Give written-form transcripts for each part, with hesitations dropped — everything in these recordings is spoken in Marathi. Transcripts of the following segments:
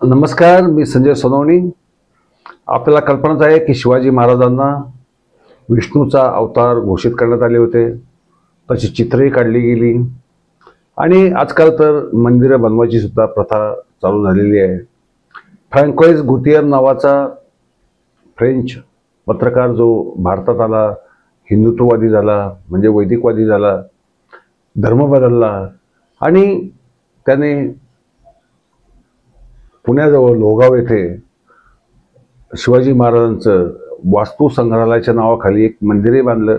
नमस्कार, मी संजय सोनवणी. आपल्याला कल्पनाच आहे की शिवाजी महाराजांना विष्णूचा अवतार घोषित करण्यात आले होते. तशी चित्रही काढली गेली आणि आजकाल तर मंदिरं बनवायची सुद्धा प्रथा चालू झालेली आहे. फ्रँकोइस गुतियर नावाचा फ्रेंच पत्रकार जो भारतात आला, हिंदुत्ववादी झाला, म्हणजे वैदिकवादी झाला, धर्म बदलला आणि त्याने पुण्याजवळ लोहगाव येथे शिवाजी महाराजांचं वास्तू संग्रहालयाच्या नावाखाली एक मंदिरही बांधलं.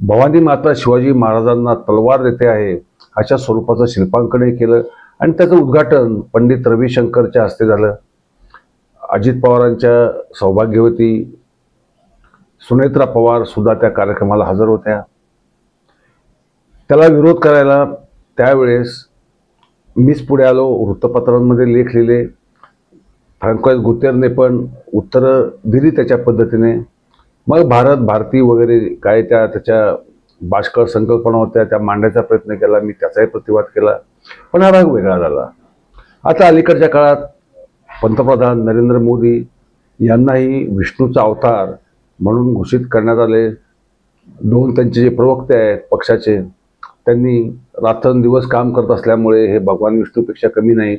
भवानी माता शिवाजी महाराजांना तलवार देते आहे अशा स्वरूपाचं शिल्पांकनही केलं आणि त्याचं उद्घाटन पंडित रविशंकरच्या हस्ते झालं. अजित पवारांच्या सौभाग्यवती सुनेत्रा पवार सुद्धा त्या कार्यक्रमाला हजर होत्या. त्याला विरोध करायला त्यावेळेस मीच पुढे आलो, वृत्तपत्रांमध्ये लेख लिहिले. फ्रँकोइस गुतियरने पण उत्तरं दिली त्याच्या पद्धतीने. मग भारती वगैरे काय त्याच्या बाष्कळ संकल्पना होत्या त्या मांडण्याचा प्रयत्न केला. मी त्याचाही प्रतिवाद केला, पण हा राग वेगळा झाला. आता अलीकडच्या काळात पंतप्रधान नरेंद्र मोदी यांनाही विष्णूचा अवतार म्हणून घोषित करण्यात आले. दोन त्यांचे जे प्रवक्ते आहेत पक्षाचे, त्यांनी रात्रंदिवस काम करत असल्यामुळे हे भगवान विष्णूपेक्षा कमी नाहीत,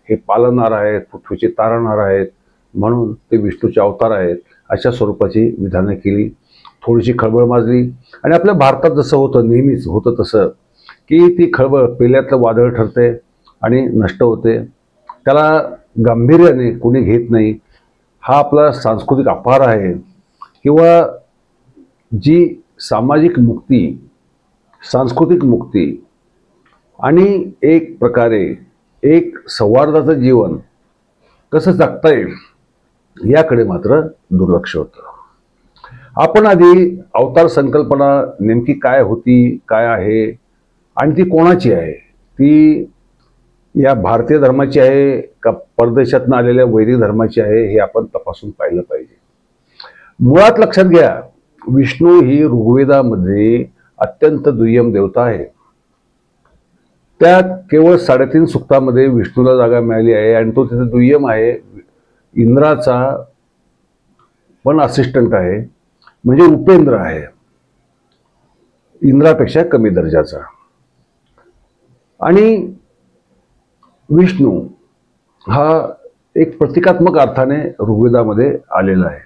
हे पालनहार आहेत, पृथ्वीचे तारणहार आहेत, म्हणून ते विष्णूचे अवतार आहेत अशा स्वरूपाची विधानं केली. थोडीशी खळबळ माजली आणि आपल्या भारतात जसं होतं, नेहमीच होतं तसं, की ती खळबळ पेल्यातलं वादळ ठरते आणि नष्ट होते. त्याला गांभीर्याने कोणी घेत नाही. हा आपला सांस्कृतिक अपहार आहे किंवा जी सामाजिक मुक्ती, सांस्कृतिक मुक्ती आणि एक प्रकारे एक सौहार्दाचं जीवन कसं जगता येईल याकडे मात्र दुर्लक्ष होतं. आपण आधी अवतार संकल्पना नेमकी काय होती, काय आहे आणि ती कोणाची आहे, ती या भारतीय धर्माची आहे का परदेशातून आलेल्या वैदिक धर्माची आहे, हे आपण तपासून पाहिलं पाहिजे. मुळात लक्षात घ्या, विष्णू ही ऋग्वेदामध्ये अत्यंत दुय्यम देवता आहे. त्यात केवळ 3.5 सूक्तामध्ये विष्णूला जागा मिळाली आहे आणि तो तिथे दुय्यम आहे. इंद्राचा पण असिस्टंट आहे, म्हणजे उपेंद्र आहे, इंद्रापेक्षा कमी दर्जाचा. आणि विष्णू हा एक प्रतिकात्मक अर्थाने ऋग्वेदामध्ये आलेला आहे.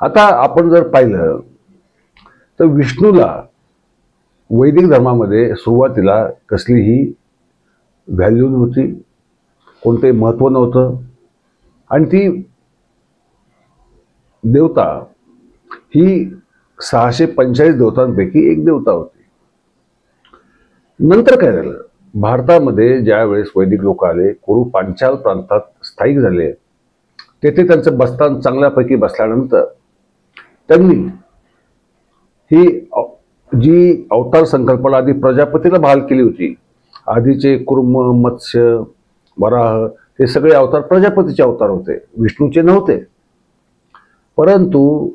आता आपण जर पाहिलं तर विष्णूला वैदिक धर्मामध्ये सुरुवातीला कसलीही व्हॅल्यू नव्हती, कोणतेही महत्त्व नव्हतं आणि ती देवता ही 645 देवतांपैकी एक देवता होती. नंतर काय झालं, भारतामध्ये ज्या वेळेस वैदिक लोक आले, कुरु पांचाल प्रांतात स्थायिक झाले, तेथे त्यांचं बस्तान चांगल्यापैकी बसल्यानंतर त्यांनी ही जी अवतार संकल्पना आधी प्रजापतीला बहाल केली होती. आधीचे कुर्म, मत्स्य, वराह हे सगळे अवतार प्रजापतीचे अवतार होते, विष्णूचे नव्हते. परंतु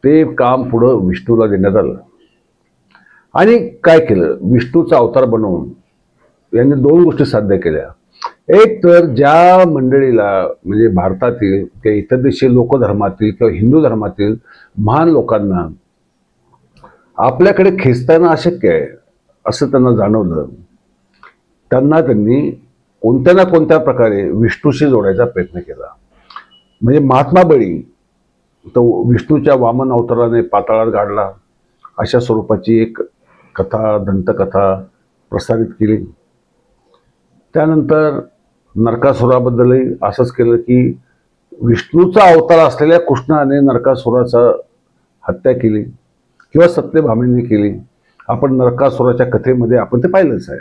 ते काम पुढं विष्णूला देण्यात आलं आणि काय केलं, विष्णूचा अवतार बनवून यांनी 2 गोष्टी साध्य केल्या. एक तर ज्या मंडळीला, म्हणजे भारतातील किंवा इतर देशीय लोकधर्मातील किंवा हिंदू धर्मातील महान लोकांना आपल्याकडे खेचताना अशक्य आहे असं त्यांना जाणवलं, त्यांनी कोणत्या ना कोणत्या प्रकारे विष्णूशी जोडायचा प्रयत्न केला. म्हणजे महात्मा बळी तो विष्णूच्या वामन अवताराने पाताळात गाडला अशा स्वरूपाची एक कथा, दंतकथा प्रसारित केली. त्यानंतर नरकासुराबद्दलही असंच केलं की विष्णूचा अवतार असलेल्या कृष्णाने नरकासुराचा हत्या केली किंवा सत्यभामेने केली. आपण नरकासुराच्या कथेमध्ये आपण ते पाहिलंच आहे.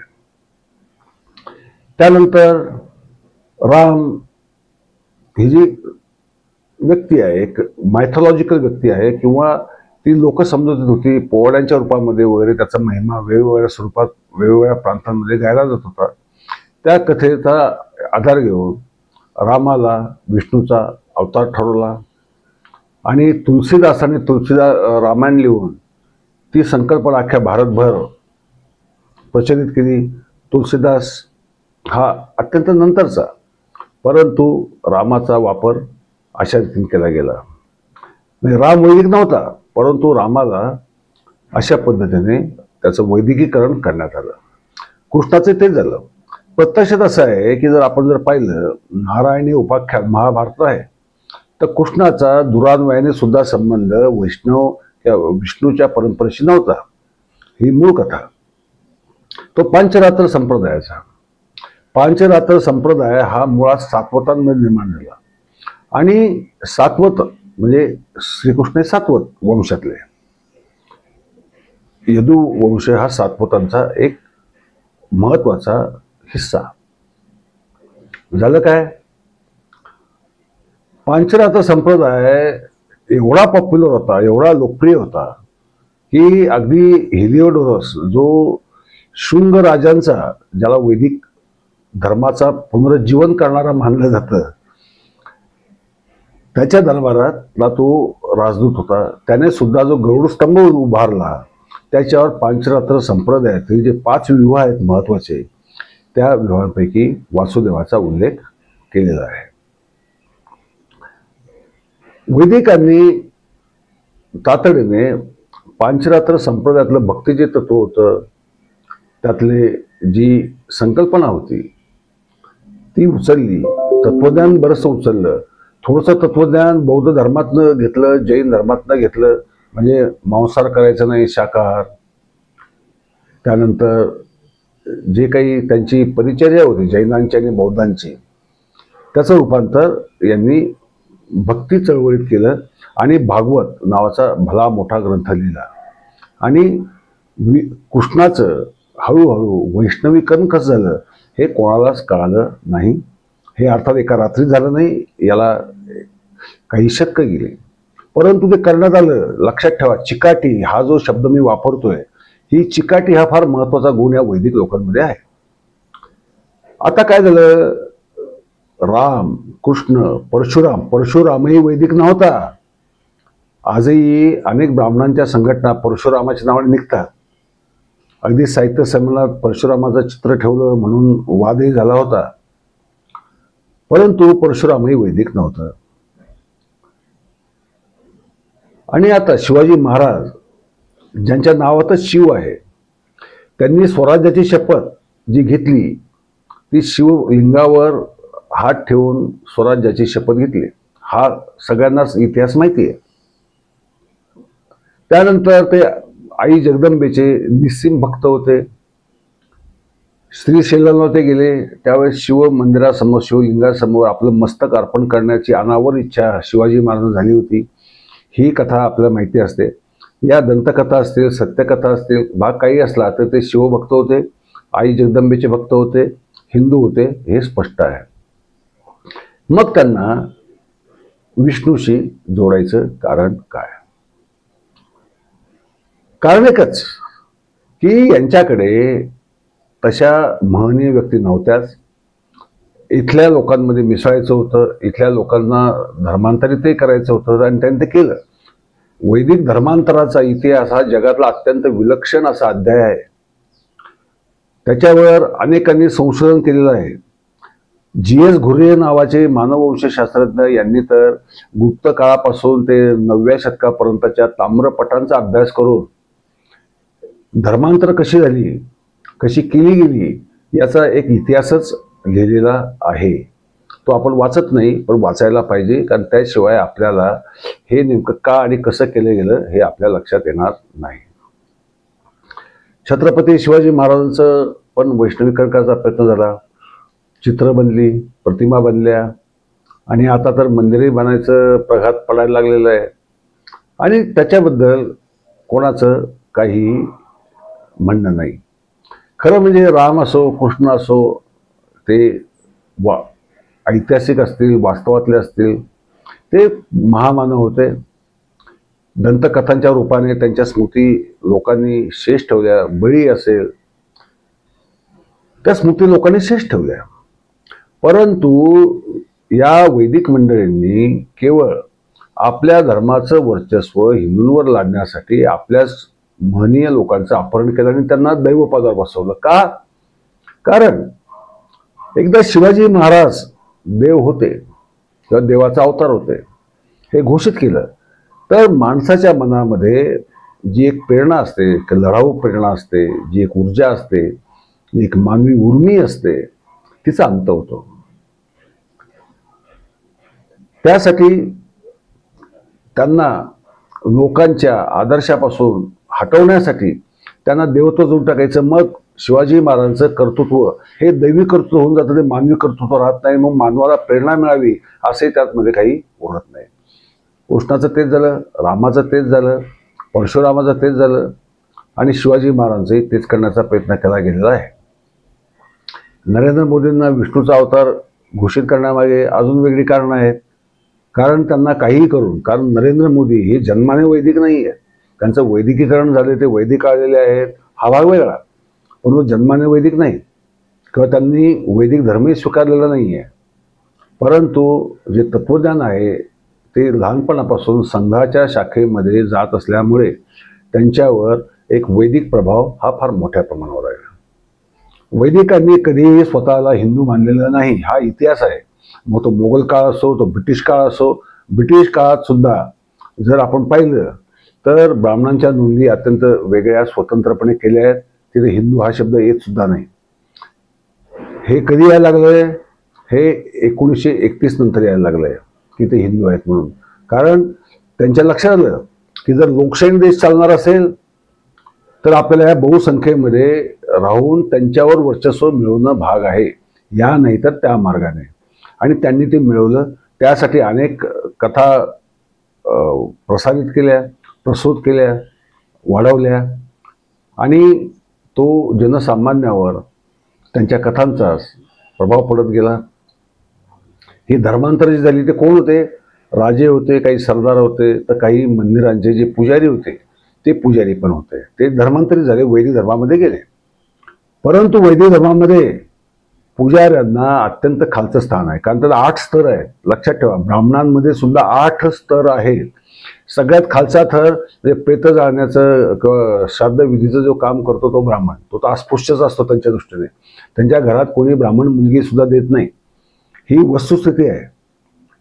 त्यानंतर राम ही जी व्यक्ती आहे, एक मायथॉलॉजिकल व्यक्ती आहे किंवा ती लोक समजत होती पोवाड्यांच्या रूपामध्ये वगैरे, त्याचा महिमा वेगवेगळ्या स्वरूपात वेगवेगळ्या प्रांतांमध्ये गायला जात होता. त्या कथेचा आधार घेऊन रामाला विष्णूचा अवतार ठरवला आणि तुलसीदासाने रामायण लिहून ती संकल्पना अख्ख्या भारतभर प्रचलित केली. तुलसीदास हा अत्यंत नंतरचा, परंतु रामाचा वापर अशा रीतीने केला गेला. म्हणजे राम वैदिक नव्हता, परंतु रामाला अशा पद्धतीने त्याचं वैदिकीकरण करण्यात आलं. कृष्णाचं तेच झालं. प्रत्यक्षात असं आहे की जर आपण जर पाहिलं, नारायणी उपाख्यान महाभारत आहे, तर कृष्णाचा दुरान्वयाने सुद्धा संबंध वैष्णव किंवा विष्णूच्या परंपरेशी नव्हता. ही मूळ कथा. तो पांचरात्र संप्रदायाचा. पांचरात्र संप्रदाय हा मुळात सात्वतांमध्ये निर्माण झाला. आणि सात्वत म्हणजे श्रीकृष्ण सात्वत वंशातले. यदू वंश हा सात्वतांचा एक महत्वाचा हिस्सा. झालं काय, पांचरात्र संप्रदाय एवढा पॉप्युलर होता, एवढा लोकप्रिय होता की अगदी हेलिओडोरस जो शुंग राजांचा, ज्याला वैदिक धर्माचा पुनरुज्जीवन करणारा मानलं जातं, त्याच्या दरबारातला तो राजदूत होता. त्याने सुद्धा जो गरुड स्तंभ उभारला, त्याच्यावर पांचरात्र संप्रदायातील जे 5 विवाह आहेत महत्वाचे, त्या विवाहांपैकी वासुदेवाचा उल्लेख केलेला आहे. वैदिकांनी तातडीने पांचरात्र संप्रदायातलं भक्ती जे तत्व होतं, त्यातले जी संकल्पना होती ती उचलली. तत्वज्ञान बरंचसं उचललं. थोडंसं तत्वज्ञान बौद्ध धर्मातनं घेतलं, जैन धर्मातनं घेतलं, म्हणजे मांसाहार करायचं नाही, शाकाहार. त्यानंतर जे काही त्यांची परिचर्या होती जैनांची आणि बौद्धांची, त्याचं रूपांतर यांनी भक्ती चळवळीत केलं आणि भागवत नावाचा भला मोठा ग्रंथ लिहिला. आणि कृष्णाचं हळूहळू वैष्णवीकरण कसं झालं हे कोणालाच कळालं नाही. हे अर्थात एका रात्री झालं नाही, याला काही शतकं गेली, परंतु ते करण्यात आलं. लक्षात ठेवा, चिकाटी हा जो शब्द मी वापरतोय, ही चिकाटी हा फार महत्वाचा गुण या वैदिक लोकांमध्ये आहे. आता काय झालं, राम, कृष्ण, परशुरामही वैदिक नव्हता. आजही अनेक ब्राह्मणांच्या संघटना परशुरामाच्या नावाने निघतात. अगदी साहित्य संमेलनात परशुरामाचं चित्र ठेवलं म्हणून वादही झाला होता, परंतु परशुरामही वैदिक नव्हता. आणि आता शिवाजी महाराज, ज्यांच्या नावातच शिव आहे, त्यांनी स्वराज्याची शपथ जी घेतली ती शिवलिंगावर हात ठेवून स्वराज्याची शपथ घेतली. हा सगळ्यांनाच इतिहास माहिती आहे. त्यानंतर ते आई जगदंबेचे निस्सीम भक्त होते. श्रीशैलमला ते गेले, त्यावेळेस शिव मंदिरासमोर, शिवलिंगासमोर आपलं मस्तक अर्पण करण्याची अनावर इच्छा शिवाजी महाराजांना झाली होती. ही कथा आपल्याला माहिती असते. या दंतकथा असतील, सत्यकथा असतील, भाग काही असला तर ते शिवभक्त होते, आई जगदंबेचे भक्त होते, हिंदू होते, हे स्पष्ट आहे. मग त्यांना विष्णूशी जोडायचं कारण काय? कारण एकच की यांच्याकडे तशा महनीय व्यक्ती नव्हत्याच. इथल्या लोकांमध्ये मिसळायचं होतं, इथल्या लोकांना धर्मांतरितही करायचं होतं आणि त्यांनी ते केलं. वैदिक धर्मांतराचा इतिहास हा जगातला अत्यंत विलक्षण असा अध्याय आहे. त्याच्यावर अनेकांनी संशोधन केलेलं आहे. G.S. घुरे नावाचे मानववंशशास्त्रज्ञ यांनी तर गुप्त काळापासून ते 9व्या शतकापर्यंतच्या ताम्रपटांचा अभ्यास करून धर्मांतर कशी झाली, कशी केली गेली, याचा एक इतिहासच लिहिलेला आहे. तो आपण वाचत नाही, पण वाचायला पाहिजे, कारण त्याशिवाय आपल्याला हे नेमकं का आणि कसं केलं गेलं हे आपल्या लक्षात येणार नाही. छत्रपती शिवाजी महाराजांचं पण वैष्णवीकरण करायचा प्रयत्न झाला. चित्र बनली, प्रतिमा बनल्या, आणि आता तर मंदिरही बनायचं प्रघात पडायला लागलेलं आहे. आणि त्याच्याबद्दल कोणाचं काही म्हणणं नाही. खरं म्हणजे राम असो, कृष्ण असो, ते ऐतिहासिक असतील, वास्तवातले असतील, ते महामानव होते. दंतकथांच्या रूपाने त्यांच्या स्मृती लोकांनी शेष ठेवल्या. बळी असेल, त्या स्मृती लोकांनी शेष ठेवल्या. परंतु या वैदिक मंडळींनी केवळ आपल्या धर्माचं वर्चस्व हिंदूंवर लादण्यासाठी आपल्याच महनीय लोकांचं अपहरण केलं आणि त्यांना दैवपदावर बसवलं. का? कारण एकदा शिवाजी महाराज देव होते किंवा देवाचा अवतार होते हे घोषित केलं तर माणसाच्या मनामध्ये जी एक प्रेरणा असते, एक लढाऊ प्रेरणा असते, जी एक ऊर्जा असते, एक मानवी उर्मी असते, तिचा अंत होतो. त्यासाठी त्यांना लोकांच्या आदर्शापासून हटवण्यासाठी त्यांना देवत्व देऊन टाकायचं. मग शिवाजी महाराजांचं कर्तृत्व हे दैवी कर्तृत्व होऊन जातं, ते मानवी कर्तृत्व राहत नाही. मग मानवाला प्रेरणा मिळावी असे त्यामध्ये काही उरत नाही. कृष्णाचं तेच झालं, रामाचं तेच झालं, परशुरामाचं तेच झालं आणि शिवाजी महाराजांचंही तेच करण्याचा प्रयत्न केला गेलेला आहे. नरेंद्र मोदींना विष्णूचा अवतार घोषित करण्यामागे अजून वेगळी कारणं आहेत. कारण त्यांना काहीही करून, कारण नरेंद्र मोदी हे जन्माने वैदिक नाही आहे, त्यांचं वैदिकीकरण झाले, ते वैदिक आलेले आहेत, हा भाग वेगळा. पण जन्माने वैदिक नाही किंवा त्यांनी वैदिक धर्मही स्वीकारलेला नाही आहे. परंतु जे तत्वज्ञान आहे ते लहानपणापासून संघाच्या शाखेमध्ये जात असल्यामुळे त्यांच्यावर एक वैदिक प्रभाव हा फार मोठ्या प्रमाणावर आहे. वैदिकांनी कधीही स्वतःला हिंदू मानलेला नाही, हा इतिहास आहे. मग तो मोगल काळ असो, तो ब्रिटिश काळ असो. ब्रिटिश काळात सुद्धा जर आपण पाहिलं तर ब्राह्मणांच्या नोंदी अत्यंत वेगळ्या स्वतंत्रपणे केल्या आहेत. तिथे हिंदू हा शब्द येत सुद्धा नाही. हे कधी यायला लागलंय? हे 1931 नंतर यायला लागलंय की ते हिंदू आहेत म्हणून. कारण त्यांच्या लक्षात आलं की जर लोकशाही देश चालणार असेल तर आपल्याला या बहुसंख्येमध्ये राहून त्यांच्यावर वर्चस्व मिळवणं भाग आहे, या नाही तर त्या मार्गाने. आणि त्यांनी ते मिळवलं. त्यासाठी अनेक कथा प्रसारित केल्या, प्रसूत केल्या, वाढवल्या आणि तो जनसामान्यावर त्यांच्या कथांचा प्रभाव पडत गेला. ही धर्मांतर जी झाली ते कोण होते? राजे होते, काही सरदार होते, तर काही मंदिरांचे जे पुजारी होते ते पुजारी पण होते. ते धर्मांतरित झाले, वैदिक धर्मामध्ये गेले. परंतु वैदिक धर्मामध्ये पुजाऱ्यांना अत्यंत खालचं स्थान आहे, कारण त्याला 8 स्तर आहेत. लक्षात ठेवा, ब्राह्मणांमध्ये सुद्धा 8 स्तर आहेत. सगळ्यात खालचा थर म्हणजे प्रेत जाळण्याचं श्राद्ध विधीचं जो काम करतो तो ब्राह्मण, तो तर अस्पृश्यच असतो त्यांच्या दृष्टीने. त्यांच्या घरात कोणी ब्राह्मण मुलगी सुद्धा देत नाही, ही वस्तुस्थिती आहे.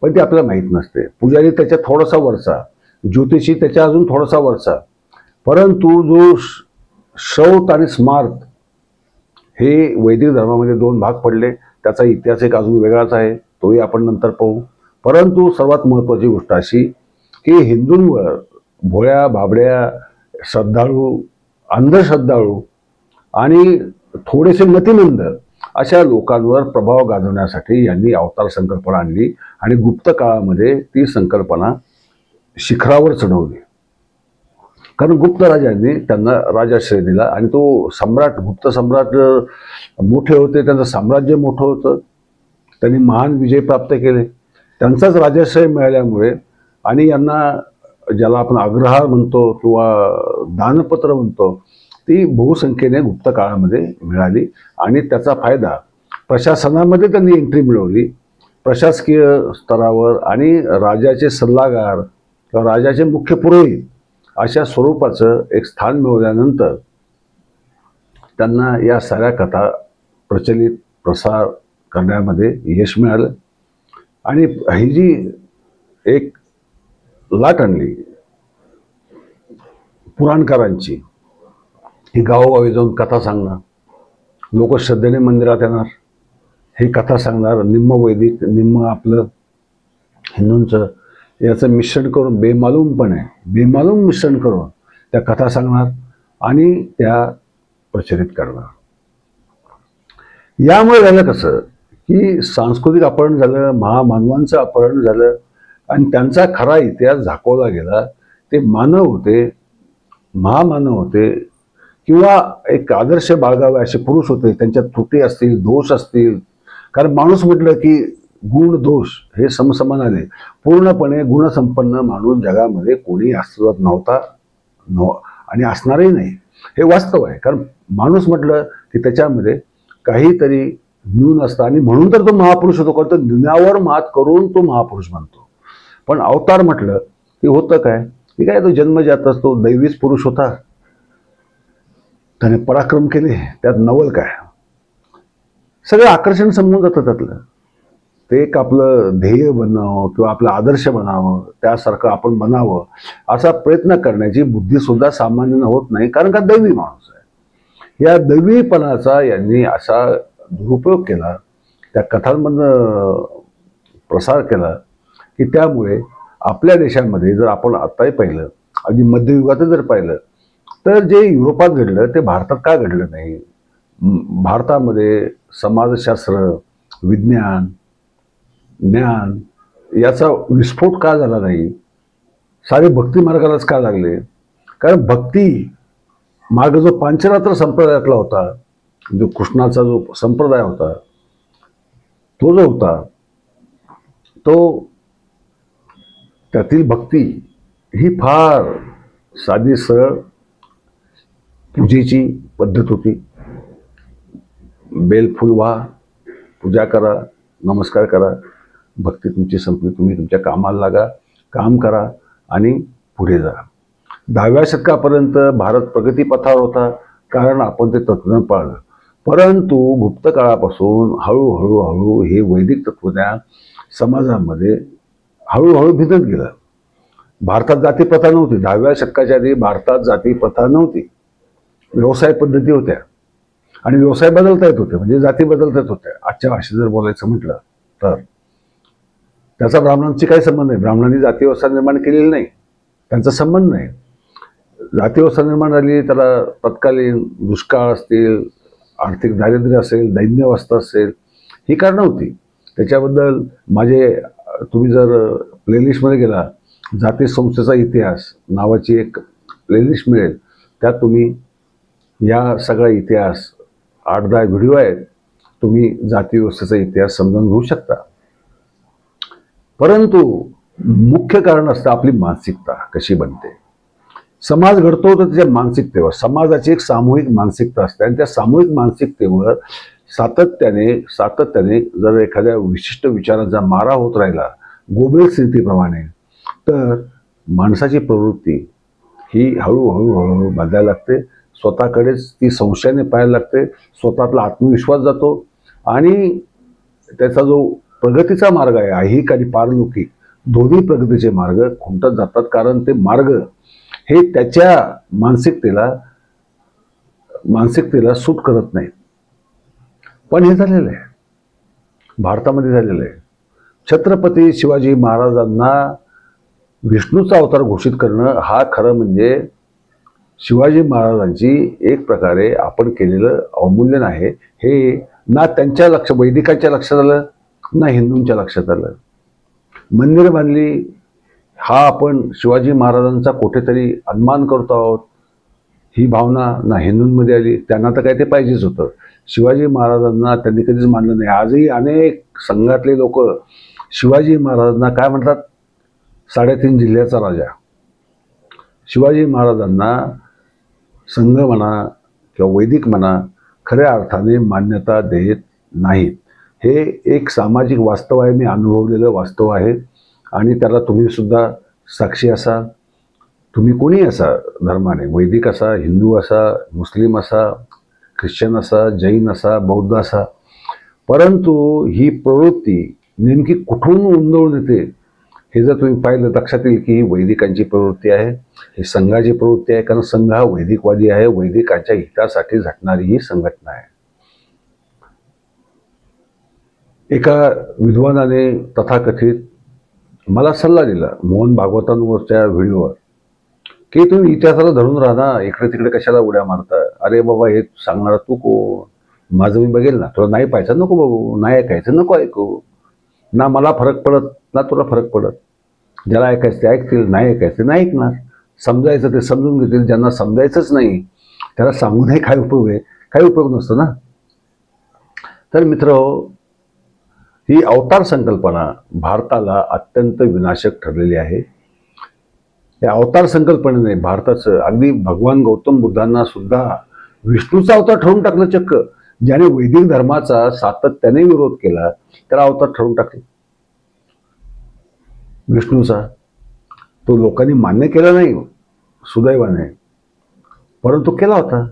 पण ती आपल्याला माहीत नसते. पुजारी त्याच्या थोडासा वरचा, ज्योतिषी त्याच्या अजून थोडासा वरचा. परंतु जो श्रौत आणि स्मार्त हे वैदिक धर्मामध्ये 2 भाग पडले. त्याचा इतिहास एक अजून वेगळाच आहे, तोही आपण नंतर पाहू. परंतु सर्वात महत्त्वाची गोष्ट अशी की हिंदूंवर भोळ्या बाबड्या श्रद्धाळू, अंधश्रद्धाळू आणि थोडेसे मतिमंद अशा लोकांवर प्रभाव गाजवण्यासाठी यांनी अवतार संकल्पना आणली आणि गुप्त काळामध्ये ती संकल्पना शिखरावर चढवली. कारण गुप्त राजांनी त्यांना राजाश्रय दिला आणि तो सम्राट, गुप्त सम्राट मोठे होते, त्यांचं साम्राज्य मोठं होतं, त्यांनी महान विजय प्राप्त केले. त्यांचाच राजाश्रय मिळाल्यामुळे आणि यांना ज्याला आपण अग्रहार म्हणतो किंवा दानपत्र म्हणतो ती बहुसंख्येने गुप्त काळामध्ये मिळाली आणि त्याचा फायदा प्रशासनामध्ये त्यांनी एंट्री मिळवली. प्रशासकीय स्तरावर आणि राजाचे सल्लागार किंवा राजाचे मुख्य पुरोहित अशा स्वरूपाचं एक स्थान मिळवल्यानंतर त्यांना या साऱ्या कथा प्रचलित प्रसार करण्यामध्ये यश मिळालं. आणि ही जी एक लाट आणली पुराणकारांची, ही गावोगावी जाऊन कथा सांगणार, लोक श्रद्धेने मंदिरात येणार, ही कथा सांगणार, निम्म वैदिक निम्म आपलं हिंदूंचं, याचं मिश्रण करून बेमालूम मिश्रण करून त्या कथा सांगणार आणि त्या प्रचलित करणार. यामुळे झालं कसं की सांस्कृतिक अपहरण झालं, महामानवांचं अपहरण झालं आणि त्यांचा खरा इतिहास झाकवला गेला. ते मानव होते, महामानव होते किंवा एक आदर्श बाळगावे असे पुरुष होते. त्यांच्यात त्रुटी असतील, दोष असतील, कारण माणूस म्हटलं की गुण दोष हे समसमान आले. पूर्णपणे गुणसंपन्न माणूस जगामध्ये कोणी अस्तित्वात नव्हता आणि असणारही नाही, हे वास्तव आहे. कारण माणूस म्हटलं की त्याच्यामध्ये काहीतरी न्यून असतं आणि म्हणून तर तो महापुरुष होतो, कारण तो न्यूनावर मात करून तो महापुरुष बनतो. पण अवतार म्हटलं की होतं काय की काय, तो जन्मजातच तो दैवीच पुरुष होता, त्याने पराक्रम केले, त्यात नवल काय. सगळं आकर्षण संपून जातं त्यातलं. ते एक आपलं ध्येय बनावं किंवा आपलं आदर्श बनावं, त्यासारखं आपण बनावं असा प्रयत्न करण्याची बुद्धीसुद्धा सामान्य होत नाही, कारण का दैवी माणूस आहे. या दैवीपणाचा यांनी असा दुरुपयोग केला, त्या कथांमधनं प्रसार केला की त्यामुळे आपल्या देशामध्ये जर आपण आत्ताही पाहिलं, अगदी मध्ययुगातच जर पाहिलं, तर जे युरोपात घडलं ते भारतात का घडलं नाही. भारतामध्ये समाजशास्त्र, विज्ञान, ज्ञान याचा विस्फोट का झाला नाही. सारे भक्ती मार्गालाच का लागले. कारण भक्ती मार्ग जो पांचरात्र संप्रदायातला होता, जो कृष्णाचा जो संप्रदाय होता, तो जो होता तो त्यातील भक्ती ही फार साधी सरळ पूजेची पद्धत होती. बेलफूल व्हा, पूजा करा, नमस्कार करा, भक्ती तुमची संपली, तुम्ही तुमच्या कामाला लागा, काम करा आणि पुढे जा. 10व्या शतकापर्यंत भारत प्रगतीपथावर होता, कारण आपण ते तत्त्वज्ञान पाळलं. परंतु गुप्त काळापासून हळूहळू हे वैदिक तत्त्वज्ञान समाजामध्ये हळूहळू भिजत गेलं. भारतात जातीप्रथा नव्हती. 10व्या शतकाच्या आधी भारतात जातीप्रथा नव्हती. व्यवसाय पद्धती होत्या आणि व्यवसाय बदलता येत होते, म्हणजे जाती बदलता येत होत्या. आजच्या भाषेत जर बोलायचं म्हटलं तर त्याचा ब्राह्मणांशी काही संबंध नाही. ब्राह्मणांनी जाती व्यवस्था निर्माण केलेली नाही, त्यांचा संबंध नाही. जाती व्यवस्था निर्माण झाली त्याला तत्कालीन दुष्काळ असतील, आर्थिक दारिद्र्य असेल, दैन्यावस्था असेल, ही कारणं होती. त्याच्याबद्दल तुम्ही जर प्लेलिस्टमध्ये गेला, जाती संस्थेचा इतिहास नावाची एक प्लेलिस्ट मिळेल, त्यात तुम्ही या सगळा इतिहास 8-10 व्हिडिओ आहेत, तुम्ही जाती व्यवस्थेचा इतिहास समजून घेऊ शकता. परंतु मुख्य कारण असतं आपली मानसिकता कशी बनते. समाज घडतो तर त्याच्या मानसिकतेवर, समाजाची एक सामूहिक मानसिकता असते आणि त्या सामूहिक मानसिकतेवर सातत्याने जर एखाद्या विशिष्ट विचारांचा मारा होत राहिला गोबेल स्थितीप्रमाणे, तर माणसाची प्रवृत्ती ही हळूहळू बदलायला लागते. स्वतःकडेच ती संशयाने पाहायला लागते, स्वतःतला आत्मविश्वास जातो आणि त्याचा जो प्रगतीचा मार्ग आहे, ऐहिक आणि पारलौकिक दोन्ही प्रगतीचे मार्ग खुंटत जातात. कारण ते मार्ग हे त्याच्या मानसिकतेला सूट करत नाहीत. पण हे झालेलं आहे, भारतामध्ये झालेलं आहे. छत्रपती शिवाजी महाराजांना विष्णूचा अवतार घोषित करणं हा खरं म्हणजे शिवाजी महाराजांची एक प्रकारे आपण केलेलं अवमूल्यन आहे. हे ना त्यांच्या वैदिकांच्या लक्षात आलं, ना हिंदूंच्या लक्षात आलं. मंदिर बांधली हा आपण शिवाजी महाराजांचा कुठेतरी अन्मान करतो आहोत, ही भावना ना हिंदूंमध्ये आली. त्यांना तर काय ते पाहिजेच होतं. शिवाजी महाराजांना त्यांनी कधीच मानलं नाही. आजही अनेक संघातले लोक शिवाजी महाराजांना काय म्हणतात, 3.5 जिल्ह्याचा राजा. शिवाजी महाराजांना संघ म्हणा किंवा वैदिक म्हणा खऱ्या अर्थाने मान्यता देत नाहीत. हे एक सामाजिक वास्तव आहे, मी अनुभवलेलं वास्तव आहे आणि त्याला तुम्ही सुद्धा साक्षी असा. तुम्ही कोणी असा धर्माने, वैदिक असा, हिंदू असा, मुस्लिम असा, ख्रिश्चन असा, जैन असा, बौद्ध असा, परंतु ही प्रवृत्ती नेमकी कुठून उंदवून येते हे जर तुम्ही पाहिलं लक्षात येईल की ही वैदिकांची प्रवृत्ती आहे, ही संघाची प्रवृत्ती आहे. कारण संघ हा वैदिकवादी आहे, वैदिकांच्या हितासाठी झटणारी ही संघटना आहे. एका विद्वानाने तथाकथित मला सल्ला दिला मोहन भागवतांवरच्या व्हिडिओवर की तुम्ही इतिहासाला धरून राहा, इकडे तिकडे कशाला उड्या मारता. अरे बाबा, हे सांगणारा तू कोण? माझं मी बघेल ना. तुला नाही पाहायचं नको बघू, नाही ऐकायचं नको ऐकू. ना मला फरक पडत ना तुला फरक पडत. ज्याला ऐकायचं ते ऐकतील, नाही ऐकायचं नाही ऐकणार. समजायचं ते समजून घेतील. ज्यांना समजायचंच नाही त्याला सांगूनही काय उपयोग आहे? काही उपयोग नसतो ना. तर मित्रहो, ही अवतार संकल्पना भारताला अत्यंत विनाशक ठरलेली आहे. या अवतार संकल्पनेने भारताचं, अगदी भगवान गौतम बुद्धांना सुद्धा विष्णूचा अवतार ठरवून टाकलं. चक्क ज्याने वैदिक धर्माचा सातत्याने विरोध केला त्याला अवतार ठरवून टाकले विष्णूचा. तो लोकांनी मान्य केला नाही सुदैवाने, परंतु केला होता.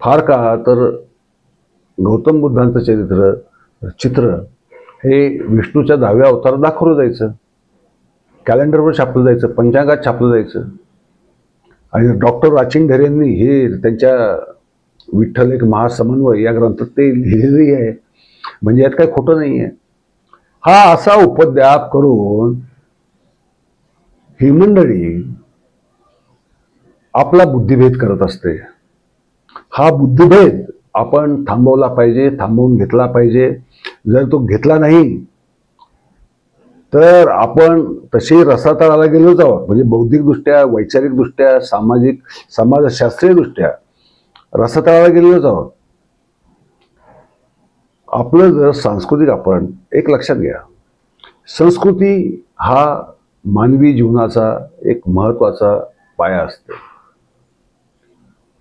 फार का तर गौतम बुद्धांचं चित्र हे विष्णूच्या 10व्या अवतारात दाखवलं जायचं, कॅलेंडरवर छापलं जायचं, पंचांगात छापलं जायचं. आणि डॉक्टर राचिंडर यांनी हे त्यांच्या विठ्ठल एक महासमन्वय या ग्रंथात ते लिहिलेली आहे. म्हणजे यात काही खोटं नाही आहे. हा असा उपद्व्याप करून ही मंडळी आपला बुद्धिभेद करत असते. हा बुद्धिभेद आपण थांबवला पाहिजे, थांबवून घेतला पाहिजे. जर तो घेतला नाही तर आपण तशी रसातळाला गेलो जाऊ, म्हणजे बौद्धिकदृष्ट्या, वैचारिकदृष्ट्या, समाजशास्त्रीयदृष्ट्या रसातळाला गेलेलो जाऊ. आपलं जर सांस्कृतिक, आपण एक लक्षात घ्या, संस्कृती हा मानवी जीवनाचा एक महत्त्वाचा पाया असतो.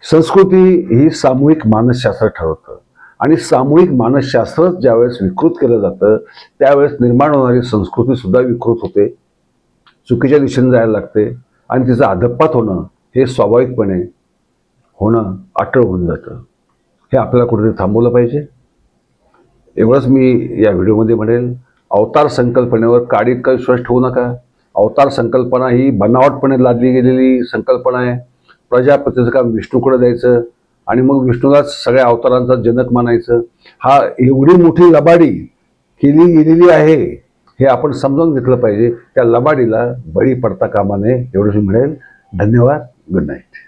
संस्कृती ही सामूहिक मानसशास्त्र ठरवतं आणि सामूहिक मानसशास्त्र ज्यावेळेस विकृत केलं जातं त्यावेळेस निर्माण होणारी संस्कृती सुद्धा विकृत होते, चुकीच्या दिशेने जायला लागते आणि तिचं अधःपात होणं हे स्वाभाविकपणे होणं अटळ होऊन जातं. हे आपल्याला कुठेतरी थांबवलं पाहिजे. एवढंच मी या व्हिडिओमध्ये म्हणेल. अवतार संकल्पनेवर काडीक विश्वास ठेवू नका. अवतार संकल्पना ही बनावटपणे लादली गेलेली संकल्पना आहे. प्रजापतीचं काम विष्णूकडे द्यायचं आणि मग विष्णूलाच सगळ्या अवतारांचा जनक मानायचं. हा एवढी मोठी लबाडी केली गेलेली आहे हे आपण समजून घेतलं पाहिजे. त्या लबाडीला बळी पडता कामा नये एवढंच मी म्हणेल. धन्यवाद. Good night.